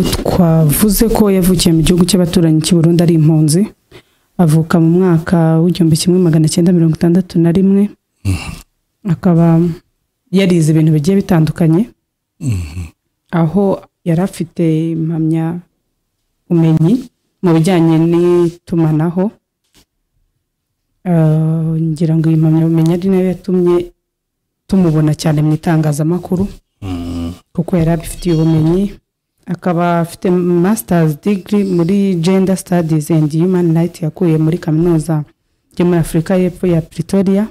twavuze ko yavukiye mu gihugu cy'abaturanyi cy'u Burundi ari impunzi, avuka mu mwaka w'1961, akaba yarize ibintu bigiye bitandukanye, aho yari afite impamya umenyi mu bijyanye n'itumanaho. Ngira ngo impamya umenyi ari nayo yatumye tumubona cyane mu itangazamakuru, kuko yari abifitiye ubumenyi. Akaba afite masters degree muri gender studies and human rights yakuye muri kaminuza yo muri Afurika y'Epfo ya Pretoria,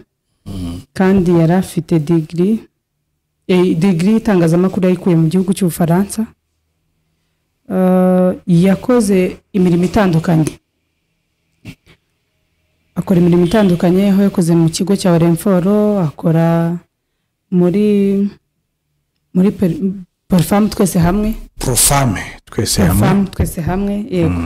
kandi yari afite degree itangazamakuru yayikuye mu gihugu cy'Ubufaransa. Yakoze imirimo itandukanye, akora imirimo itandukanye, aho yakoze mu kigo cya Orenforo, akora muri Profam twese hamwe, yego.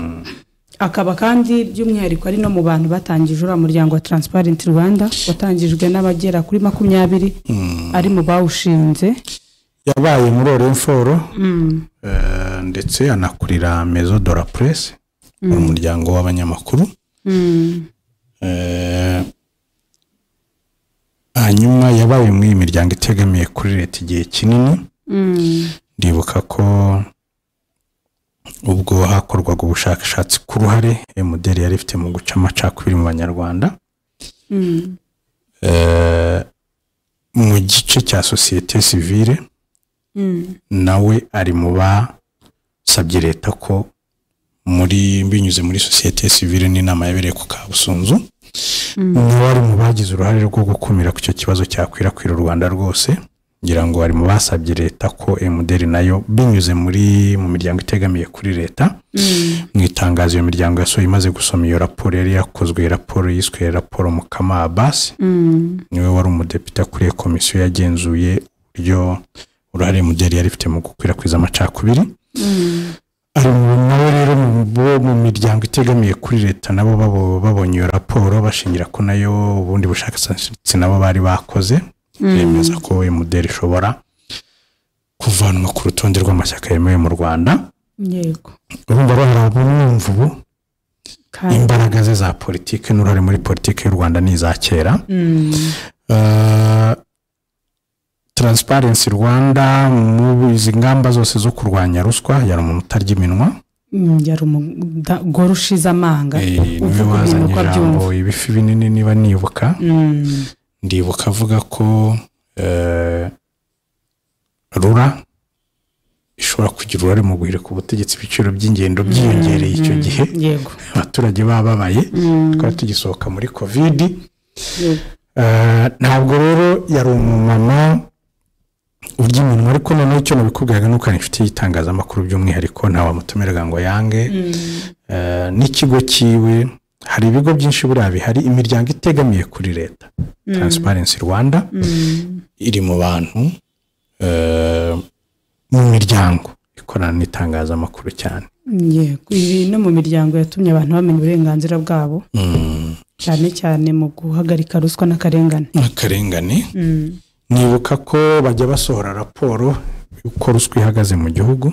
Akaba kandi by'umwihariko ari no mu bantu batangije uriya muryango wa Transparent Rwanda, watangijwe n'abagera kuri 20, ari mu bawushinze. Yabaye muri Orenforo, ndetse anakurira Maison de la Presse, umuryango w'abanyamakuru. Hanyuma yabaye mu imiryango itegamiye kuri leta igihe kinini. Ndibuka ko ubwo hakorwaga ubushakashatsi ku ruhare MDR yari ifite mu guca amacakubiri mu Banyarwanda, mu gice cya societe civile, nawe ari mu basabye leta ko binyuze muri societe civile n'inama yabereye ku Kabusunzu, nawe ari mu bagize uruhare rwo gukumira ku cyo kibazo cyakwirakwira u Rwanda rwose. Ngira ngo ari mu basabye leta ko MDR nayo binyuze mu miryango itegamiye kuri leta, mu itangazo iyo miryango yasohoye imaze gusoma iyo raporo yari yakozwe, raporo yiswe raporo Mukama Abbas, niwe wari umudepite kuri komisiyo yagenzuye uburyo uruhare MDR yari ifite mu gukwirakwiza amacakubiri. Ari nawe rero mu miryango itegamiye kuri leta nabo babonye iyo raporo, bashingira ko nayo ubundi bushakashatsi nabo bari bakoze, bemeza ko MDR ishobora kuvanwa ku rutonde rw'amashyaka yemewe mu Rwanda. Yego. Urumva rero harabumva ubu imbaraga ze za politike n'uruhare muri politike y'u Rwanda n'iza kera. Transparency Rwanda mu izi ngamba zose zo kurwanya ruswa yari umuntu utarya iminwa, yari umugore ushize amanga, niwe wazanye ijambo ibifi binini niba nibuka. Ndibuka avuga ko rura ishobora kugira uruhare mu guhirika ubutegetsi, ibiciro by'ingendo byiyongereye icyo gihe, abaturage bababaye, twari tugisohoka muri Covid. Ntabwo rero yari umumama urya iminwa, ariko noneho icyo nabikubwiraga nuko ari inshuti y'itangazamakuru by'umwihariko, nta wamutumiraga ngo yange. N'ikigo kiwe, hari ibigo byinshi buriya bihari, imiryango itegamiye kuri leta, Transparency Rwanda iri mu bantu mu miryango ikorana n'itangazamakuru cyane. Yego, iri no mu miryango yatumye abantu bamenya uburenganzira bwabo, cyane cyane mu guhagarika ruswa n'akarengane. Nibuka ko bajya basohora raporo uko ruswa ihagaze mu gihugu,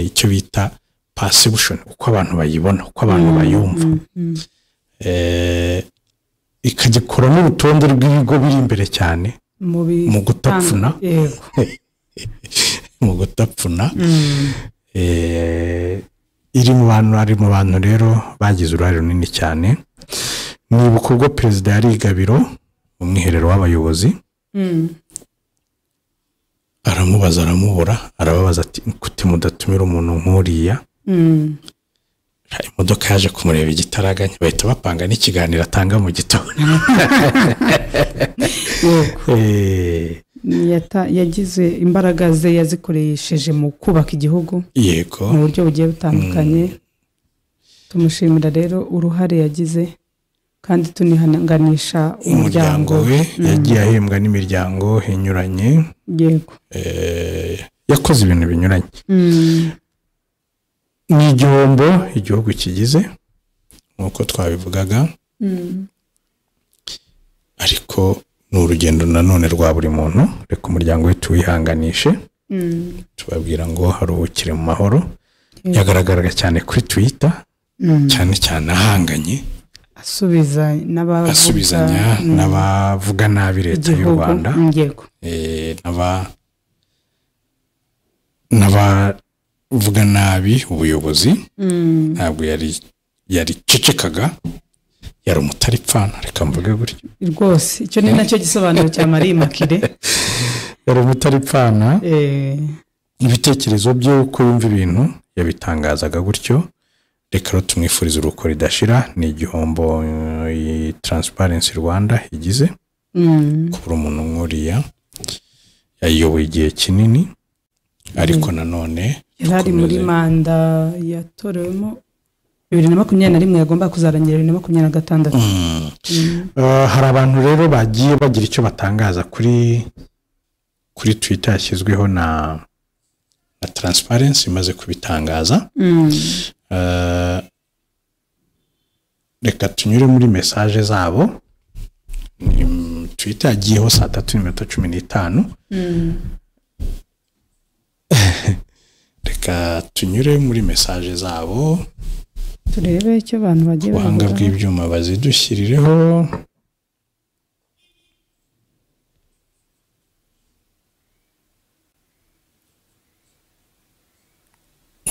icyo bita perception, uko abantu bayibona, uko abantu bayumva, ikagikora n'urutonde rw'ibigo biri imbere cyane mu gutapfuna, iri mu bantu rero bagize uruhare runini cyane. Nibuka ubwo perezida yari Gabiro mu mwiherero w'abayobozi, aramubura, arababaza ati kuti mudatumira umuntu nk'uriya. Imodoka yaje kumureba igitaraganya, bahita bapanga n'ikiganiro atanga mu gitondo. Yagize imbaraga ze yazikoresheje mu kubaka igihugu, mu buryo bugiye butandukanye. Tumushimira rero uruhare yagize, kandi tunihanganisha umuryango we. Yagiye ahembwa n'imiryango inyuranye, yakoze ibintu binyuranye. Ni igihombo igihugu kigize nk'uko twabivugaga, ariko ni urugendo nanone rwa buri muntu, reka umuryango we tuwihanganishe. tubabwira ngo haruhukire mu mahoro. Yagaragaraga cyane kuri Twitter cyane cyane ahanganye asubizanya n'abavuga nabi leta y'u Rwanda n'abavuga nabi ubuyobozi. Ntabwo yari cecekaga, yari umutaripfana, reka mvuge gutyo rwose. Icyo ni nacyo gisobanuro cya Marie Immaculée, yari umutaripfana. Ibitekerezo bye uko yumva ibintu yabitangazaga gutyo. Reka rero tumwifuriza uruko ridashira. Ni igihombo Transparency Rwanda igize kubura umuntu nk'uriya yayoboye igihe kinini, ariko nanone yari muri manda yatorewemo 2021 yagomba kuzarangira 2026. Hari abantu rero bagiye bagira icyo batangaza kuri Twitter yashyizweho na Transparency imaze kubitangaza. Reka tunyure muri message zabo. Twitter yagiyeho saa 3:15. Reka tunyure muri message zabo turebe icyo abantu bagiye bavuga. Ubuhanga bw'ibyuma bazidushyirireho.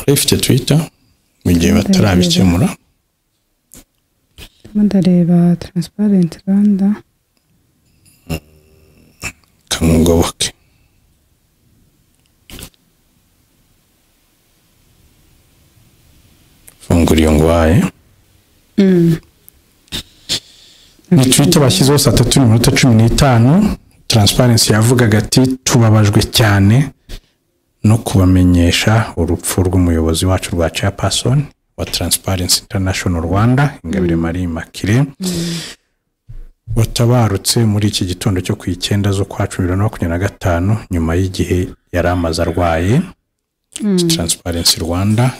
Ifite Twitter mu gihe batarabikemura. Ndareba Transparent Rwanda kamugoboke. Fungura ngwaye. Ni Twitter bashyizeho saa 3:15. Transparency yavugaga ati tubabajwe cyane no kubamenyesha urupfu rw'umuyobozi wacu rwa chairperson wa Transparency International Rwanda Ingabire Marie Immaculée watabarutse muri iki gitondo cyo ku 9 z'ukwa 2025 nyuma y'igihe yari amaze arwaye. Transparency Rwanda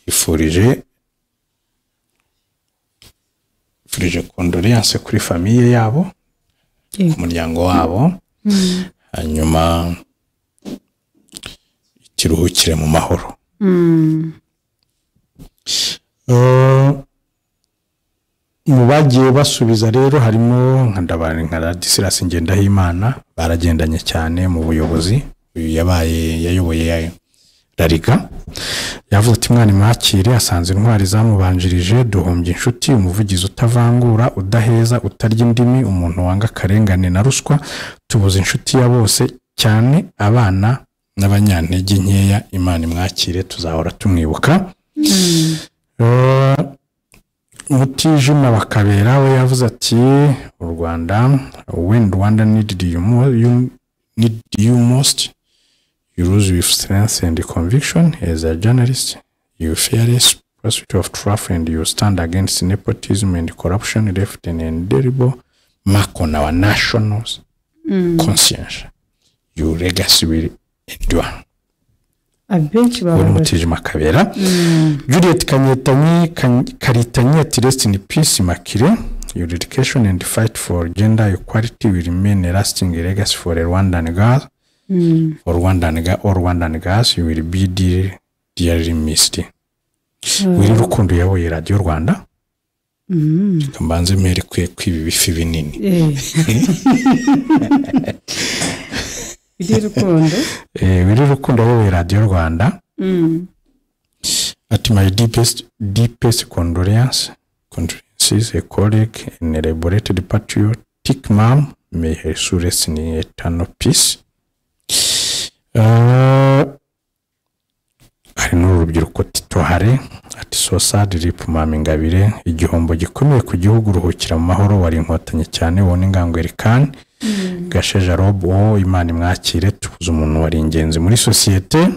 ifurije condoléances kuri famille yabo, ku muryango wabo. Hanyuma ikiruhukire mu mahoro. Mu bagiye basubiza rero harimo nka Ladislas Ngendahimana, baragendanye cyane mu buyobozi. Yayoboye Rariga. Yavuze ati mwana mwakire, asanze intwari zamubanjirije, duhombye inshuti, umuvugizi utavangura, udaheza, utarya indimi, umuntu wanga karengane na ruswa, tubuze inshuti ya bose cyane abana n'abanyantege nkeya. Imana mwakire, tuzahora tumwibuka. Mutijima Bakabera we yavuze ati u Rwanda, when Rwanda needed you most, you rose with strength and conviction. As a journalist, you fearless pursuit of truth, and you stand against nepotism and corruption, left an indelible mark on our national conscience. Your legacy will endure. Abenshi baba Mutijima Bakabera. Juliet Karitanyi ati rest in peace Immaculée. Your dedication and fight for gender equality will remain a lasting legacy for a Rwandan girl. For Rwandan girls, you will be dearly missed. Wiri Rukundo yaboye Radio Rwanda. Kambanze mere kwibi bifi binini. Wiri Rukundo yaboye Radio Rwanda. At my deepest condolences, a colleague and a liberated patriotic mom, may her soul rest in eternal peace. Hari n'urubyiruko Titohare ati so sad rip Mama Ingabire, igihombo gikomeye ku gihugu, ruhukira mu mahoro, wari inkotanyi cyane, wone Ngango Erikan. Gasheja Rob, Imana mwakire, tubuze umuntu wari ingenzi muri societe.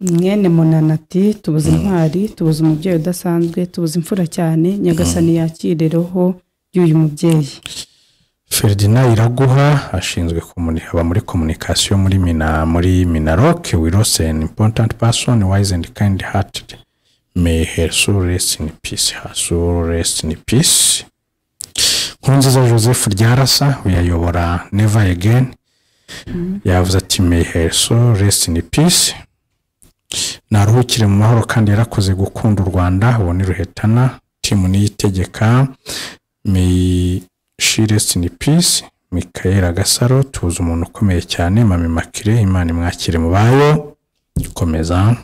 Mwene Munanati, tubuze intwari, tubuze umubyeyi udasanzwe, tubuze imfura cyane, Nyagasani yakire roho y'uyu mubyeyi. Ferdinand Iraguha ashinzwe aba muri communication muri Minarok. We lost an important person, wise and kind-hearted. May her soul rest in peace. Her soul rest in peace. Nkurunziza Joseph Ryarasa uyayobora Never Again yavuze ati may her soul rest in peace, naruhukire mu mahoro kandi yarakoze gukunda u Rwanda. Uwo ni Ruhetana timu niyitegeka, may she rest in peace. Michael Gasaro tuzi umuntu ukomeye cyane, Mami Makire Imana imwakire mu bayo. Komeza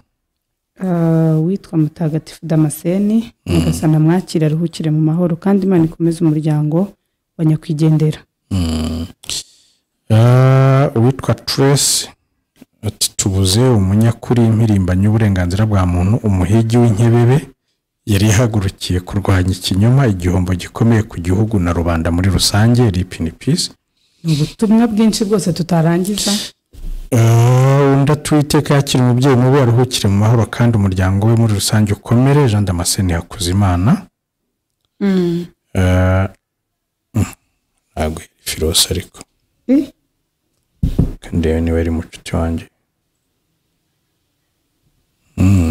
witwa Mutagatifu Damascene Nyagasana mwakire aruhukire mu mahoro kandi Imana ikomeze umuryango wa nyakwigendera. Witwa Trace ati tubuze umunyakuri impirimbanyi uburenganzira bwa muntu, umuhigi w'inkebebe yari yahagurukiye kurwanya ikinyoma, igihombo gikomeye ku gihugu na rubanda muri rusange. Rip in peace. Ubutumwa bwinshi bwose tutarangiza. Unda twiteka yakira umubyeyi mubi aruhukire mu mahoro kandi umuryango we muri rusange ukomere. Jean Damascene Hakuzimana ntabwo Firosa ariko kandi niwe ari mucuti wanjye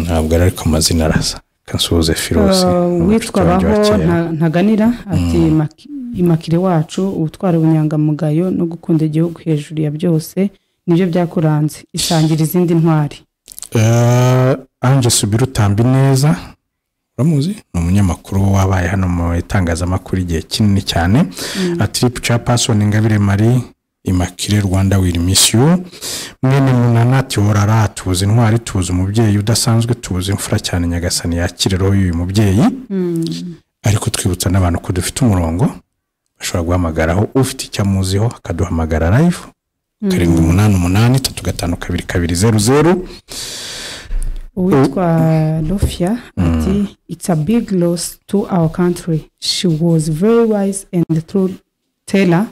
ntabwo ariko amazina arasa. Kansuhuze Firosa witwa Baho Ntaganira ati Imakire wacu ubutwara ubunyangamugayo no gukunda igihugu hejuru ya byose nibyo byakuranze, isangira izindi ntwari. Ange Subirutambi neza uramuzi, ni umunyamakuru wabaye hano mu itangazamakuru igihe kinini cyane. Trip Chairperson Ingabire Marie Imakire Rwanda will miss you. Mwene Munanati Horara tuzi intwari, tuzi umubyeyi udasanzwe, tuzi imfura cyane Nyagasani yakire roho y'uyu mubyeyi. Ariko twibutsa n'abantu ko dufite umurongo bashobora guhamagaraho, ufite icyo amuziho akaduhamagara live 788 Witwa Lofia ati it's a big loss to our country. She was very wise and the truth teller.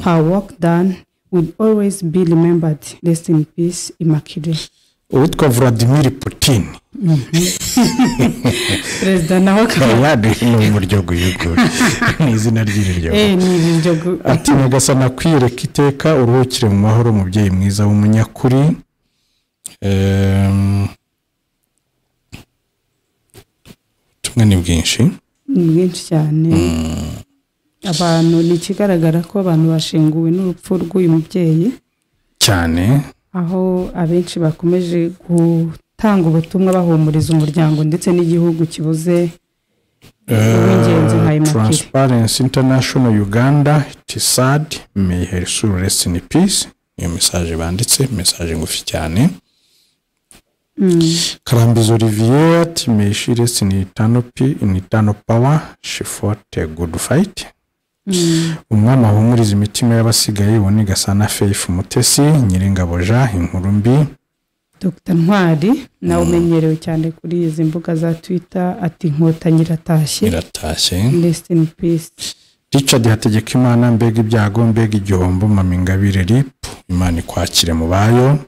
Her work done will always be remembered. Rest in peace Imakire. Witwa Vladimir Putin President nawe kandi ni umuryogo yugo ni izina ry'iryo ni iryo ati Nyagasana kwireka iteka uruhukire mu mahoro mubyeyi mwiza w'umunyakuri. Tumwe ni bwinshi cyane. Abantu ni kigaragara ko abantu bashinguwe n'urupfu rw'uyu mubyeyi cyane, aho abenshi bakomeje gutanga ubutumwa bahumuriza umuryango ndetse n'igihugu kibuze uw'ingenzi nka Imakire. Transparency International Uganda it sad may her soul rest in peace. Iyo message banditse, message ngufi cyane. Karambizo Olivier ati may she rest in eternal power, she fought a good fight. Umwami ahumuriza imitima y'abasigaye, uwo ni Gasana Faith Mutesi Nyiringabo Jean Inkurumbi. Dr Ntwari nawe umenyerewe cyane kuri izi mbuga za Twitter ati Inkotanyi iratashye. Rest in peace. Richard Hategekimana mbega ibyago mbega igihombo, Mami Ingabire Rip Imana ikwakire mu bayo.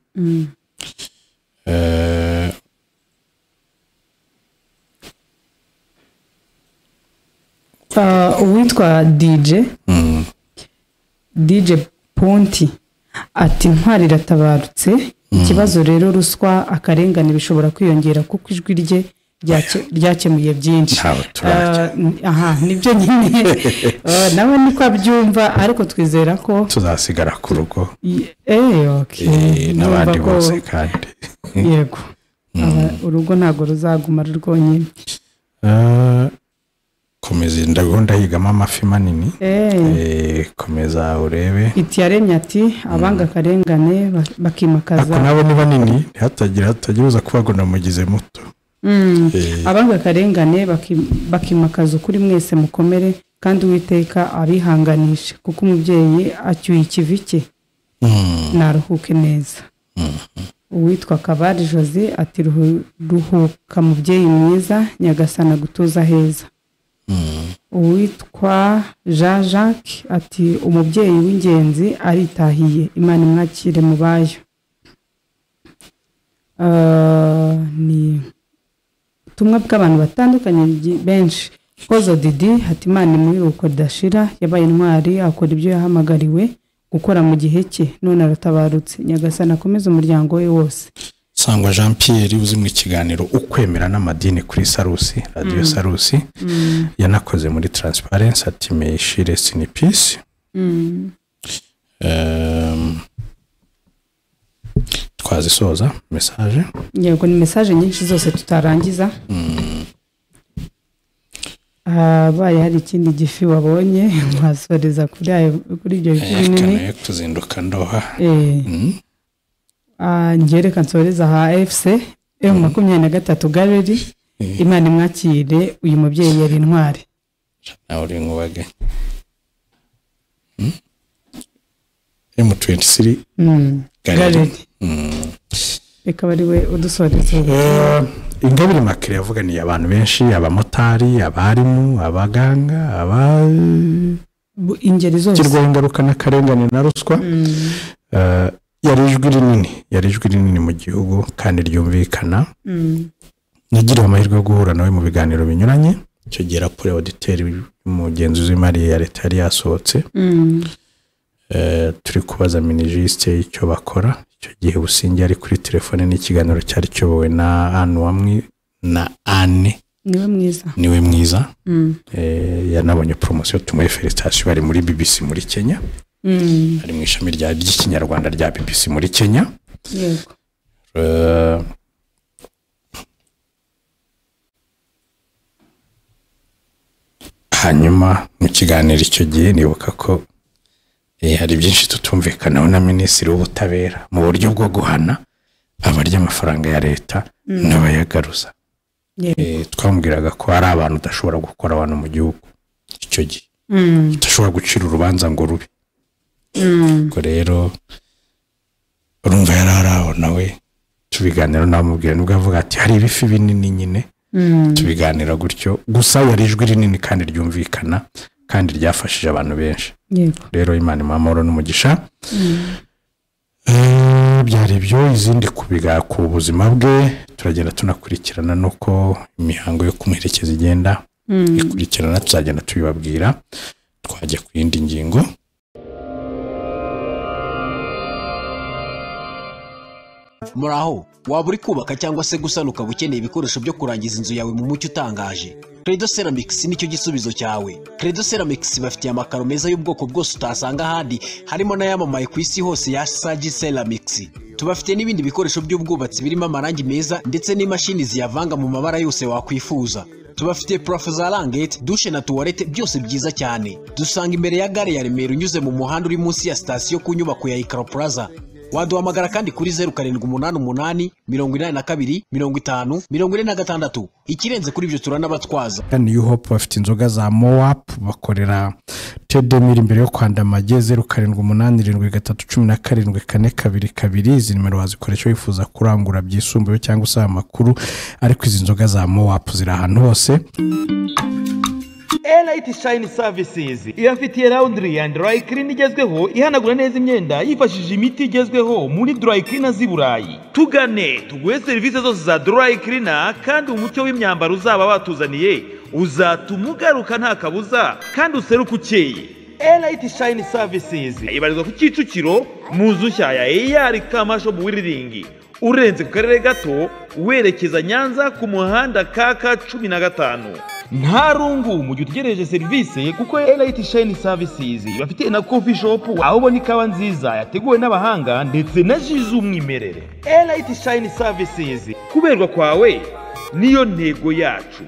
Uwitwa DJ Ponti ati Ntwari iratabarutse. Ikibazo rero ruswa akarengane bishobora kwiyongera kuko ijwi rye ryakemuye byinshi. Nibyo nyine nawe niko abyumva, ariko twizera ko tuzasigara ku rugo okay n'abandi bose kandi yego urugo ntago ruzaguma rwonyine. Komeza ndagunda higama amafi manini. Komeza urebe. Itiyaremye ati abanga karengane bakimakaza. Ako nabo ni banini hatagira uza kubagona mugize muto. Abanga karengane bakimakaza ukuri mwese mukomere kandi Uwiteka abihanganishe kuko umubyeyi acyuye ikivike. Naruhuke neza. Uwitwa Kabari Jose ati ruhuka mubyeyi mwiza Nyagasana gutuza heza. Uwitwa Jean Jacques ati umubyeyi w'ingenzi aritahiye, Imana imwakire mu bayo. Ni ubutumwa bw'abantu batandukanye benshi. Kozo Didi ati Imana imwiruko dashira, yabaye intwari akora ibyo yahamagariwe gukora mu gihe cye, none aratabarutse. Nyagasana akomeze umuryango we wose. Sangwa Jean Pierre uzi mu kiganiro ukwemera n'amadini kuri Sarusi radio Sarusi yanakoze muri Transparency ati meyishire in peace. Twazisoza message yego ni message nyinshi zose tutarangiza. Baye hari ikindi gifi wabonye mwasoreza kuri ibyo binini tuzinduka ndoha. Ngereka nsoreza ha AFC M23 Gallery. Imana imwakire uyu mubyeyi yari intwari. Nawe uri nkubage. M23 Gallery. Reka bari we udusoreza. Ingabire Makire yavuganiye abantu benshi, abamotari, abarimu, abaganga, ingeri zose kirwa ingaruka n'akarengane na ruswa. Yarijwi rinini mu gihugu kandi ryumvikana. Nagira amahirwe yo guhura nawe mu biganiro binyuranye. Icyo gihe raporo auditeur umugenzuzi w'imari ya leta yari yasohotse. Turi kubaza minijiste icyo bakora. Icyo gihe Busingi ari kuri telefone n'ikiganiro cyari cyobowe na Anne niwe mwiza. Yanabonye promotion tumuye felicitation bari muri BBC muri Kenya. Ari mu ishami ry'ikinyarwanda rya BBC muri Kenya. Yego. Hanyuma mu kiganiro icyo gihe nibuka ko hari byinshi tutumvikanaho na Minisitiri w'Ubutabera mu buryo bwo guhana abarya amafaranga ya leta n'abayagaruza. Twamubwiraga ko ari abantu udashobora gukora abantu mu gihugu icyo gihe. Udashobora gucira urubanza ngo rubi. Ko rero urumva yararaho nawe tubiganira namubwira nubwo avuga ati hari ibifi binini nyine. Tubiganira gutyo gusa yarijwi rinini kandi ryumvikana kandi ryafashije abantu benshi. Rero Imana imamoro n'umugisha. Byari byo izindi kubiga ku buzima bwe turagenda tunakurikirana nuko imihango yo kumuherekeza igenda ikurikirana tuzagenda tubibabwira. Twajya ku yindi ngingo. Muraho waba uri kubaka cyangwa se gusanuka bukeneye ibikoresho byo kurangiza inzu yawe mu mucyo utangaje. Credo Ceramics nicyo gisubizo cyawe. Credo Ceramics bafitiye amakaro meza y'ubwoko bwose utasanga ahandi, harimo n'ayamamaye ku isi hose ya Sagi Ceramics. Tubafite n'ibindi bikoresho by'ubwubatsi birimo amarangi meza ndetse n'imashini ziyavanga mu mabara yose wakwifuza. Tubafite parafo za rangete, douche na toilette byose byiza cyane. Dusanga imbere ya gare ya Remera unyuze mu muhanda uri munsi ya station ku nyubako ya Ikaro Plaza. Waduhamagara kandi kuri 0788 82 50 46. Ikirenze kuri ibyo turanabatwaza. New Hope bafite inzoga za Moap bakorera Tedemir imbere yo kwandamage 0787731442. Izi nimero wazikoresha wifuza kurangura byisumbuye cyangwa usaba amakuru, ariko izi nzoga za Moap ziri ahantu hose. Elite Shine Services irafitiye laundry and dry clean igezweho ihanagura neza imyenda yifashishije imiti igezweho muri dry cleaner z'Iburayi. Tugane tuguhe service zose za dry cleaner kandi umucyo w'imyambaro uzaba batuzaniye uzatumugaruka nta kabuza kandi useruka ukeye. Elite Shine Services ibarizwa ku Kicukiro mu nzushya ya AR Kamasho mu Wiriringi. Urenze ku karere gato werekeza Nyanza ku muhanda kaka 15. Nta rungu mu gihe utegereje service kuko Elite Shine Services bafite na coffee shop aho ubona ikawa nziza yateguwe n'abahanga ndetse na jizu umwimerere. Elite Shine Services kuberwa kwawe niyo ntego yacu.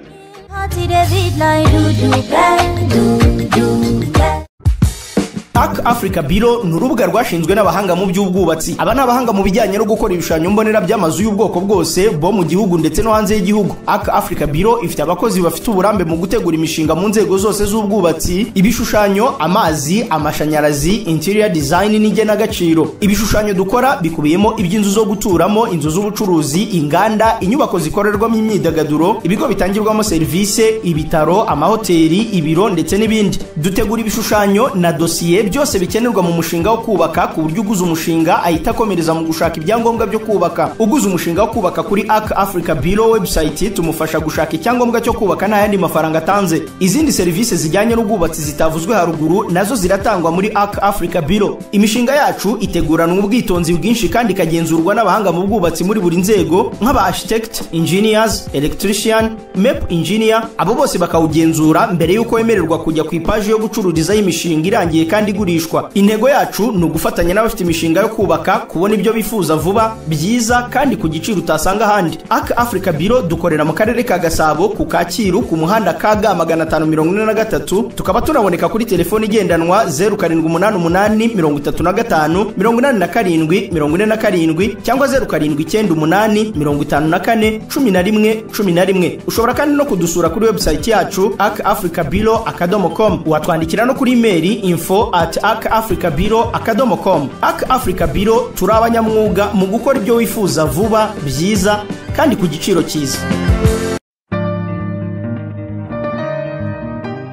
Africa Bureau ni urubuga rwashinzwe n'abahanga mu by'ubwubatsi. Aba n'abahanga mu bijyanye no gukora ibishushanyo mbonera by'amazu y'ubwoko bwose bo mu gihugu ndetse no hanze y'igihugu. Africa Bureau ifite abakozi bafite uburambe mu gutegura imishinga mu nzego zose z'ubwubatsi, ibishushanyo, amazi, amashanyarazi, interior design n'igenagaciro. Ibishushanyo dukora bikubiyemo iby'inzu zo guturamo, inzu z'ubucuruzi, inganda, inyubako zikorerwamo imyidagaduro, ibigo bitangirwamo serivisi, ibitaro, amahoteli, ibiro ndetse n'ibindi. Dutegura ibishushanyo na dosiye byose bikenerwa mu mushinga wo kubaka, ku buryo uguze umushinga ahita akomereza mu gushaka ibyangombwa byo kubaka. Uguze umushinga wo kubaka kuri Arc Africa Bureau website tumufasha gushaka icyangombwa cyo kubaka nta yandi mafaranga atanze. Izindi serivisi zijyanye n'ubwubatsi zitavuzwe haruguru nazo ziratangwa muri Arc Africa Bureau. Imishinga yacu iteguranwa ubwitonzi bwinshi kandi ikagenzurwa n'abahanga mu bwubatsi muri buri nzego nk'aba architect, engineers, electrician, MEP engineer. Abo bose bakawugenzura mbere yuko wemererwa kujya ku ipaji yo gucururizaho imishinga irangiye kandi igurishwa. Intego yacu ni ugufatanya n'abafite imishinga yo kubaka kubona ibyo bifuza vuba, byiza kandi ku giciro utasanga ahandi. Arc Africa Bureau dukorera mu karere ka Gasabo ku Kacyiru ku muhanda KG 543, tukaba tunaboneka kuri telefoni igendanwa 0785358747 cyangwa 0798541111. Ushobora kandi no kudusura kuri website yacu arcafricabureau.com. Watwandikira no kuri email info@arcafricabureau.com. Arc Africa Bureau turi abanyamwuga mu gukora ibyo wifuza vuba, byiza kandi ku giciro cyiza.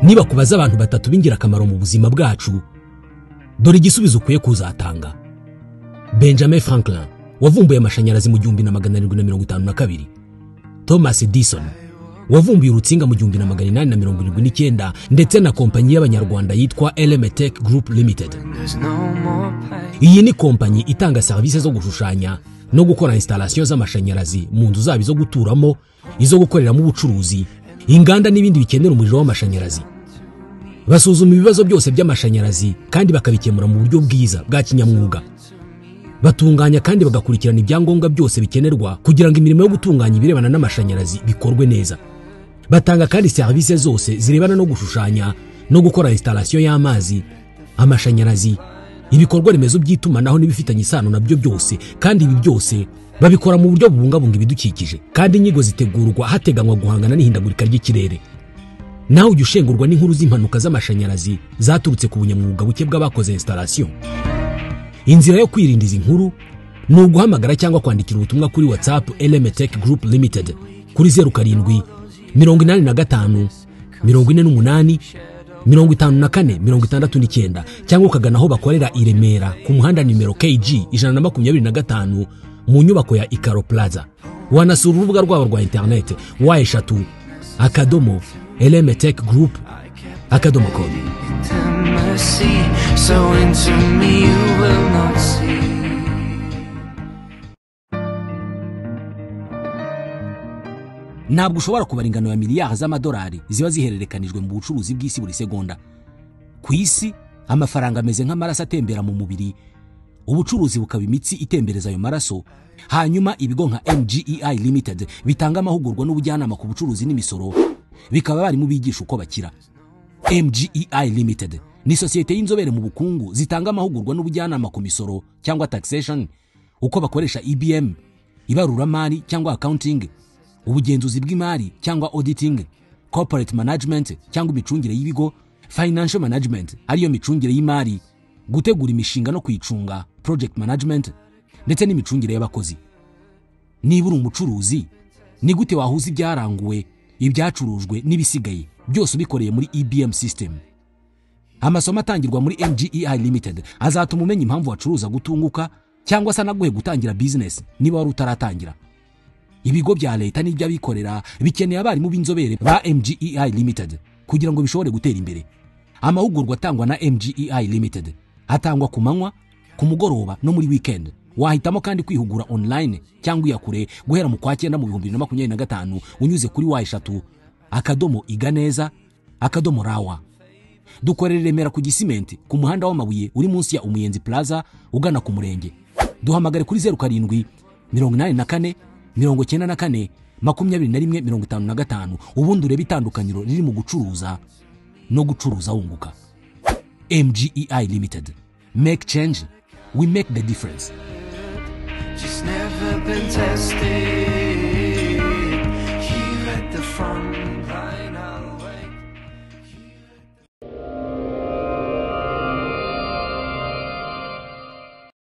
Niba kubaza abantu batatu b'ingirakamaro mu buzima bwacu, dore igisubizo ukwiye kuzatanga. Benjamin Franklin wavumbuye amashanyarazi mu 1752. Thomas Edison wavumbuye urutsinga mu 1879 ndetse na kompanyi y'abanyarwanda yitwa Elemetech Group Limited. Iyi ni kompanyi itanga services zo gushushanya no gukora installation z'amashanyarazi mu nzu zabo zo guturamo, izo gukoreramo ubucuruzi, inganda n'ibindi bikenera umuriro w'amashanyarazi. Basuzuma ibibazo byose by'amashanyarazi kandi bakabikemura mu buryo bwiza bwa kinyamwuga. Batunganya kandi bagakurikirana ibyangombwa byose bikenerwa kugira ngo imirimo yo gutunganya ibirebana n'amashanyarazi bikorwe neza. Batanga kandi services zose zirebana no gushushanya no gukora installation y'amazi, amashanyarazi, ibikorwa remezo by'itumanaho n'ibifitanye isano nabyo byose, kandi ibi byose babikora mu buryo bubungabunga ibidukikije kandi inyigo zitegurwa hateganywa guhangana n'ihindagurika ry'ikirere. Naho ujye ushengurwa n'inkuru z'impanuka z'amashanyarazi zaturutse ku bunyamwuga buke bw'abakoze installation. Inzira yo kwirinda izi nkuru ni uguhamagara cyangwa kwandikira ubutumwa kuri WhatsApp Elemetech Group Limited kuri 0785 48 54 cyangwa ukagana aho bakorera i Remera ku muhanda nimero KG 125 mu nyubako ya Ikaro Plaza. Wanasura urubuga rwabo rwa internet wa@elemetechgroup.com. So into me you will not see. Ntabwo ushobora kubara ingano ya miliyari z'amadolari ziba zihererekanijwe mu bucuruzi bw'isi buri segonda. Ku isi amafaranga ameze nk'amaraso atembera mu mubiri, ubucuruzi bukaba imitsi itembereza ayo maraso. Hanyuma ibigo nka MGEI Limited bitanga amahugurwa n'ubujyanama ku bucuruzi n'imisoro, bikaba bari mu bigisha uko bakira. MGEI Limited ni sosiyete y'inzobere mu bukungu zitanga amahugurwa n'ubujyanama ku misoro cyangwa taxation, uko bakoresha EBM, ibaruramari cyangwa accounting, ubugenzuzi bw'imari cyangwa auditing, corporate management cyangwa imicungire y'ibigo, financial management ariyo micungire y'imari, gutegura imishinga no kwicunga project management, ndetse n'imicungire y'abakozi. Niba uri umucuruzi, ni gute wahuza ibyaranguwe, ibyacurujwe n'ibisigaye byose bikoreye muri EBM system? Amasomo atangirwa muri MGEI Limited azatuma umenya impamvu wacuruza gutunguka cyangwa se naguhe gutangira business niba wari utaratangira. Ibigo bya leta n'iby'abikorera bikeneye abarimu b'inzobere ba MGEI Limited kugira ngo bishobore gutera imbere. Amahugurwa atangwa na MGEI Limited atangwa ku manywa, ku mugoroba no muri weekend. Wahitamo kandi kwihugura online cyangwa iyakure guhera mu kwa 9 mu 2025 unyuze kuri wa_iganeza_rawa. Dukorera Remera ku Gisimenti ku muhanda w'amabuye uri munsi ya Umuyenzi Plaza ugana ku Murenge. Duhamagare kuri 07 84 94 21 55 ubundi urebe itandukaniro riri mu gucuruza no gucuruza wunguka. MGEI Limited, make change, we make the difference. Just never been tested.